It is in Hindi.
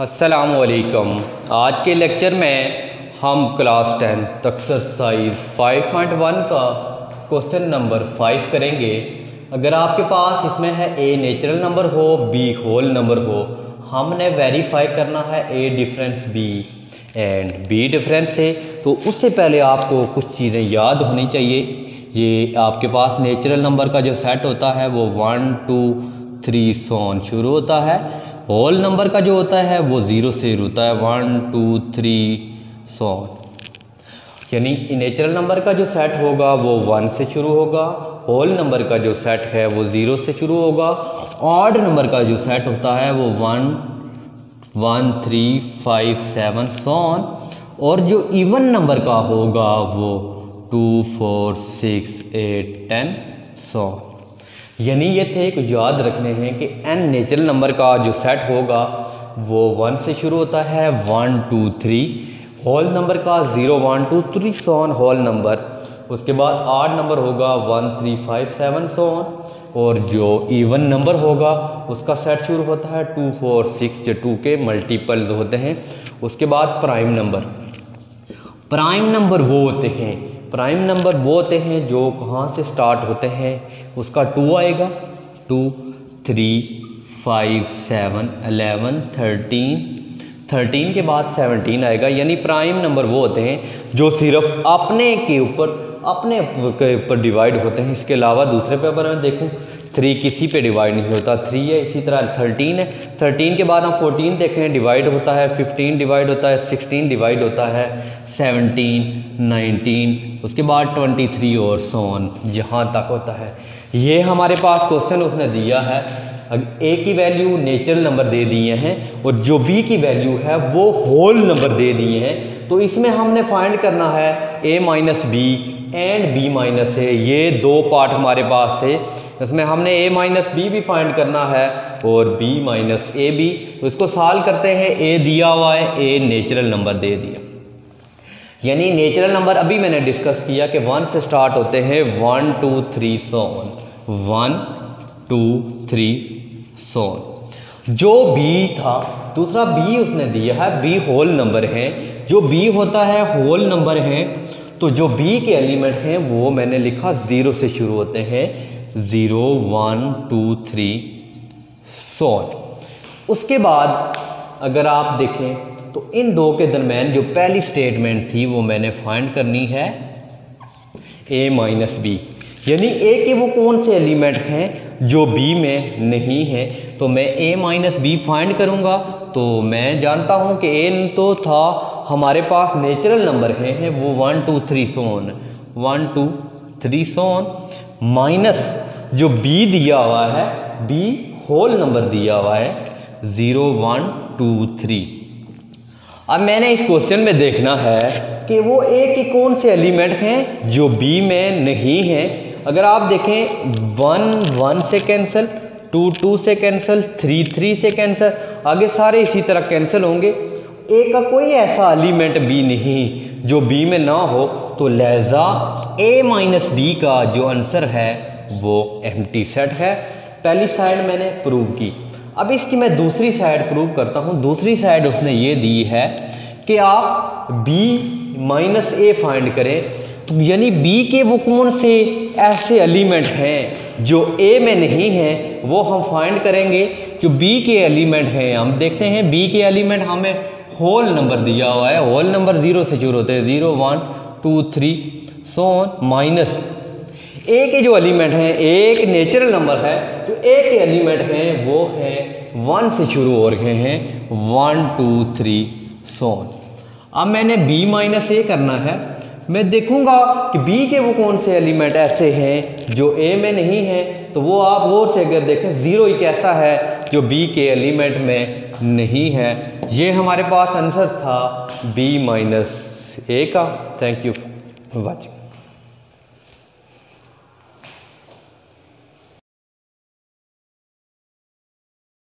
अस्सलामुअलैकुम। आज के लेक्चर में हम क्लास 10 एक्सरसाइज 5.1 का क्वेश्चन नंबर 5 करेंगे। अगर आपके पास इसमें है ए नेचुरल नंबर हो, बी होल नंबर हो, हमने वेरीफाई करना है A difference B and B difference है। तो उससे पहले आपको कुछ चीज़ें याद होनी चाहिए। ये आपके पास नेचुरल नंबर का जो सेट होता है वो 1 2 3 सोन शुरू होता है। होल नंबर का जो होता है वो 0 से होता है, 1 2 3 सोन। यानी नेचुरल नंबर का जो सेट होगा वो 1 से शुरू होगा, होल नंबर का जो सेट है वो 0 से शुरू होगा, ऑड नंबर का जो सेट होता है वो 1 1 3 5 7 सोन, और जो इवन नंबर का होगा वो 2 4 6 8 10 सोन। यानी ये थे कुछ याद रखने हैं कि एन नेचुरल नंबर का जो सेट होगा वो 1 से शुरू होता है, 1 2 3, होल नंबर का 0 1 2 3 सोन होल नंबर, उसके बाद ऑड नंबर होगा 1 3 5 7 सोन, और जो इवन नंबर होगा उसका सेट शुरू होता है 2 4 6, जो 2 के मल्टीपल होते हैं। उसके बाद प्राइम नंबर। प्राइम नंबर वो होते हैं, प्राइम नंबर वो होते हैं जो कहाँ से स्टार्ट होते हैं, उसका 2 आएगा, 2 3 5 7 11 13 के बाद 17 आएगा। यानी प्राइम नंबर वो होते हैं जो सिर्फ अपने के ऊपर डिवाइड होते हैं। इसके अलावा दूसरे पेपर में देखूं 3 किसी पे डिवाइड नहीं होता, 3 है। इसी तरह 13 है, 13 के बाद हम 14 देखें डिवाइड होता है, 15 डिवाइड होता है, 16 डिवाइड होता है, 17 19, उसके बाद 23 और सोन जहाँ तक होता है। ये हमारे पास क्वेश्चन उसने दिया है। ए की वैल्यू नेचुरल नंबर दे दिए हैं और जो बी की वैल्यू है वो होल नंबर दे दिए हैं। तो इसमें हमने फाइंड करना है A minus B and B minus A. ये दो पार्ट हमारे पास थे, इसमें हमने ए माइनस बी भी फाइंड करना है और बी माइनस ए भी। तो इसको सॉल्व करते हैं। ए दिया हुआ है, ए नेचुरल नंबर दे दिया। यानी नेचुरल नंबर अभी मैंने डिस्कस किया कि 1 से स्टार्ट होते हैं, 1 2 3 सोन, 1 2 3 सोन। जो बी था, दूसरा बी उसने दिया है, बी होल नंबर है। जो बी होता है होल नंबर है, तो जो बी के एलिमेंट हैं वो मैंने लिखा 0 से शुरू होते हैं, 0 1 2 3 सोन। उसके बाद अगर आप देखें तो इन दो के दरम्यान जो पहली स्टेटमेंट थी वो मैंने फाइंड करनी है ए माइनस बी। यानी ए के वो कौन से एलिमेंट हैं जो बी में नहीं है। तो मैं ए माइनस बी फाइंड करूँगा। तो मैं जानता हूँ कि ए तो था हमारे पास नेचुरल नंबर हैं वो 1 2 3 सोन, 1 2 3 सोन, माइनस जो बी दिया हुआ है, बी होल नंबर दिया हुआ है 0 1 2 3। अब मैंने इस क्वेश्चन में देखना है कि वो ए के कौन से एलिमेंट हैं जो बी में नहीं हैं। अगर आप देखें 1 1 से कैंसिल, 2 2 से कैंसिल, 3 3 से कैंसिल, आगे सारे इसी तरह कैंसिल होंगे। ए का कोई ऐसा एलिमेंट बी नहीं जो बी में ना हो, तो लिहाजा ए माइनस बी का जो आंसर है वो एम्प्टी सेट है। पहली साइड मैंने प्रूव की। अब इसकी मैं दूसरी साइड प्रूव करता हूँ। दूसरी साइड उसने ये दी है कि आप b माइनस ए फाइंड करें। तो यानी b के वो कौन से ऐसे एलिमेंट हैं जो a में नहीं हैं वो हम फाइंड करेंगे। जो b के एलिमेंट हैं हम देखते हैं, b के एलिमेंट हमें होल नंबर दिया हुआ है, होल नंबर 0 से शुरू होते हैं, 0 1 2 3 सोन, माइनस ए के जो एलिमेंट हैं, ए एक नेचुरल नंबर है, जो ए के एलिमेंट हैं वो हैं 1 से शुरू हो रहे हैं, 1 2 3 सोन। अब मैंने b माइनस ए करना है। मैं देखूंगा कि b के वो कौन से एलिमेंट ऐसे हैं जो a में नहीं हैं। तो वो आप गौर से अगर देखें, 0 एक ऐसा है जो b के एलिमेंट में नहीं है। ये हमारे पास आंसर था b माइनस ए का। Thank you for watching.